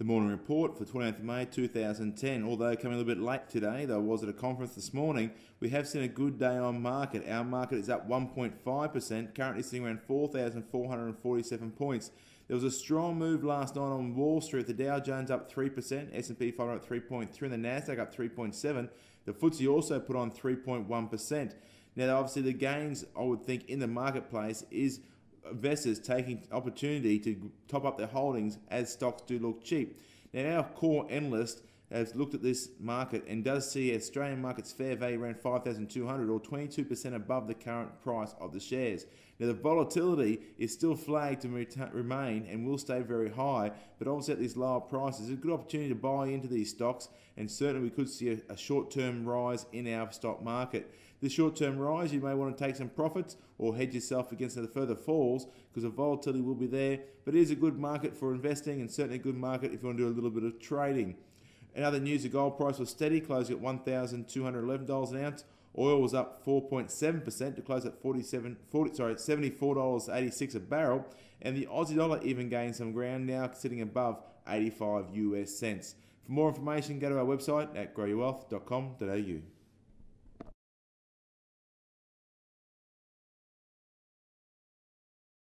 The morning report for 28th of May 2010. Although coming a little bit late today, though I was at a conference this morning, we have seen a good day on market. Our market is up 1.5%, currently sitting around 4,447 points. There was a strong move last night on Wall Street. The Dow Jones up 3%, S&P 500 up 3.3%, and the Nasdaq up 3.7%. The FTSE also put on 3.1%. Now, obviously, the gains, I would think, in the marketplace is investors taking opportunity to top up their holdings as stocks do look cheap. Now, our core analyst has looked at this market and does see Australian market's fair value around 5,200 or 22% above the current price of the shares. Now, the volatility is still flagged to remain and will stay very high, but obviously at these lower prices, it's a good opportunity to buy into these stocks, and certainly we could see a short-term rise in our stock market. This short-term rise, you may want to take some profits or hedge yourself against the further falls because the volatility will be there, but it is a good market for investing and certainly a good market if you want to do a little bit of trading. In other news, the gold price was steady, closing at $1,211 an ounce. Oil was up 4.7% to close at $74.86 a barrel. And the Aussie dollar even gained some ground, now sitting above 85 US cents. For more information, go to our website at growyourwealth.com.au.